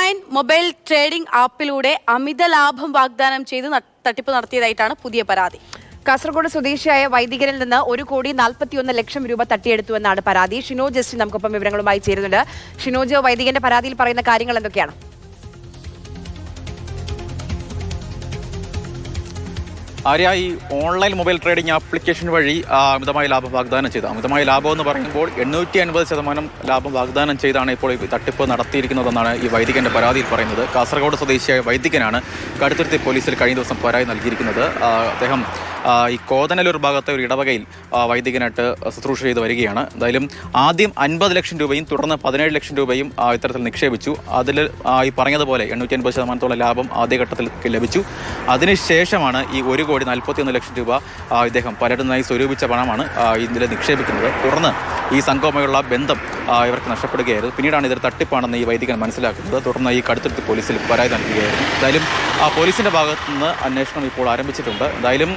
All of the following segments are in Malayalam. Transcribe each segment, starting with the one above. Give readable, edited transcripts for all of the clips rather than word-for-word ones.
ഓൺലൈൻ മൊബൈൽ ട്രേഡിംഗ് ആപ്പിലൂടെ അമിത ലാഭം വാഗ്ദാനം ചെയ്ത് തട്ടിപ്പ് നടത്തിയതായിട്ടാണ് പുതിയ പരാതി. കാസർഗോഡ് സ്വദേശിയായ വൈദികനിൽ നിന്ന് 1,41,00,000 രൂപ തട്ടിയെടുത്തുവെന്നാണ് പരാതി. ഷിനോജ് ജസ്റ്റിൻ നമുക്കൊപ്പം വിവരങ്ങളുമായി ചേരുന്നുണ്ട്. ഷിനോജ്, വൈദികന്റെ പരാതിയിൽ പറയുന്ന കാര്യങ്ങൾ എന്തൊക്കെയാണ്? ആര്യ, ഈ ഓൺലൈൻ മൊബൈൽ ട്രേഡിംഗ് ആപ്ലിക്കേഷൻ വഴി അമിതമായ ലാഭം വാഗ്ദാനം ചെയ്ത്, അമിതമായ ലാഭം എന്ന് പറയുമ്പോൾ 850% ലാഭം വാഗ്ദാനം ചെയ്താണ് ഇപ്പോൾ ഈ തട്ടിപ്പ് നടത്തിയിരിക്കുന്നതെന്നാണ് ഈ വൈദികന്റെ പരാതിയിൽ പറയുന്നത്. കാസർഗോഡ് സ്വദേശിയായ വൈദികനാണ് കടുത്തുരുത്തി പോലീസിൽ കഴിഞ്ഞ ദിവസം പരാതി നൽകിയിരിക്കുന്നത്. അദ്ദേഹം ഈ കോതനല്ലൂർ ഭാഗത്തെ ഒരു ഇടവകയിൽ വൈദികനായിട്ട് ശുശ്രൂഷ ചെയ്ത് വരികയാണ്. എന്തായാലും ആദ്യം 50 ലക്ഷം രൂപയും തുടർന്ന് 17 ലക്ഷം രൂപയും ഇത്തരത്തിൽ നിക്ഷേപിച്ചു. അതിൽ ഈ പറഞ്ഞതുപോലെ 850% ലാഭം ആദ്യഘട്ടത്തിൽ ലഭിച്ചു. അതിനുശേഷമാണ് ഈ 1,41,00,000 രൂപ ഇദ്ദേഹം പലരുന്നായി സ്വരൂപിച്ച പണമാണ് ഇതിൽ നിക്ഷേപിക്കുന്നത്. തുടർന്ന് ഈ സംഘവുമായുള്ള ബന്ധം ഇവർക്ക് നഷ്ടപ്പെടുകയായിരുന്നു. പിന്നീടാണ് ഇതൊരു തട്ടിപ്പാണെന്ന് ഈ വൈദികൻ മനസ്സിലാക്കുന്നത്. തുടർന്ന് ഈ കടുത്തുരുത്തി പോലീസിൽ പരാതി നൽകുകയായിരുന്നു. എന്തായാലും പോലീസിൻ്റെ ഭാഗത്തു നിന്ന് അന്വേഷണം ഇപ്പോൾ ആരംഭിച്ചിട്ടുണ്ട്. എന്തായാലും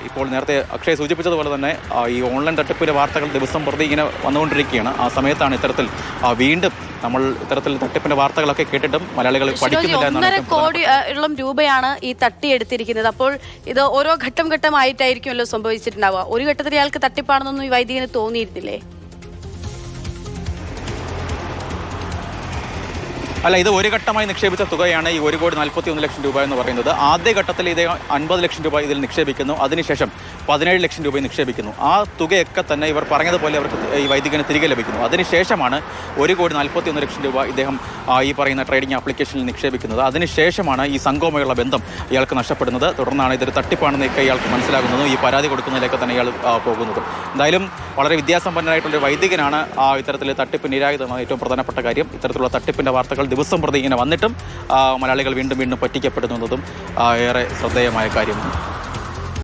ഇപ്പോൾ നേരത്തെ അക്ഷയ് സൂചിപ്പിച്ചതുപോലെ തന്നെ ഈ ഓൺലൈൻ തട്ടിപ്പിൻ്റെ വാർത്തകൾ ദിവസം പ്രതി ഇങ്ങനെ വന്നുകൊണ്ടിരിക്കുകയാണ്. ആ സമയത്താണ് ഇത്തരത്തിൽ വീണ്ടും നമ്മൾ ഇത്തരത്തിൽ തട്ടിപ്പിന്റെ വാർത്തകളൊക്കെ കേട്ടിട്ടും മലയാളികൾ പഠിക്കുന്നില്ല. 1.5 കോടിയോളം രൂപയാണ് ഈ തട്ടിയെടുത്തിരിക്കുന്നത്. അപ്പോൾ ഇത് ഓരോ ഘട്ടമായിട്ടായിരിക്കുമല്ലോ സംഭവിച്ചിട്ടുണ്ടാവുക. ഒരു ഘട്ടത്തിൽ ഇയാൾക്ക് തട്ടിപ്പാണെന്നൊന്നും ഈ വൈദികന് തോന്നിയിരുന്നില്ലേ? അല്ല, ഇത് ഒരു ഘട്ടമായി നിക്ഷേപിച്ച തുകയാണ് ഈ 1,41,00,000 രൂപ എന്ന് പറയുന്നത്. ആദ്യഘട്ടത്തിൽ ഇത് 50 ലക്ഷം രൂപ ഇതിൽ നിക്ഷേപിക്കുന്നു. അതിനുശേഷം 17 ലക്ഷം രൂപ നിക്ഷേപിക്കുന്നു. ആ തുകയൊക്കെ തന്നെ ഇവർ പറഞ്ഞതുപോലെ അവർക്ക് ഈ വൈദികന് തിരികെ ലഭിക്കുന്നു. അതിനുശേഷമാണ് 1,41,00,000 രൂപ ഇദ്ദേഹം ഈ പറയുന്ന ട്രേഡിംഗ് ആപ്ലിക്കേഷനിൽ നിക്ഷേപിക്കുന്നത്. അതിനുശേഷമാണ് ഈ സംഘവുമായുള്ള ബന്ധം ഇയാൾക്ക് നഷ്ടപ്പെടുന്നത്. തുടർന്നാണ് ഇതൊരു തട്ടിപ്പാണെന്നൊക്കെ ഇയാൾക്ക് മനസ്സിലാകുന്നതും ഈ പരാതി കൊടുക്കുന്നതിലേക്ക് തന്നെ ഇയാൾ പോകുന്നത്. എന്തായാലും വളരെ വിദ്യാസമ്പന്നനായിട്ടുള്ള വൈദികനാണ് ഇത്തരത്തിൽ തട്ടിപ്പിന് ഇരയായതെന്നാണ് ഏറ്റവും പ്രധാനപ്പെട്ട കാര്യം. ഇത്തരത്തിലുള്ള തട്ടിപ്പിൻ്റെ വാർത്തകൾ ദിവസം പ്രതി ഇങ്ങനെ വന്നിട്ടും മലയാളികൾ വീണ്ടും പറ്റിക്കപ്പെടുന്നതും ഏറെ ശ്രദ്ധേയമായ കാര്യമാണ്.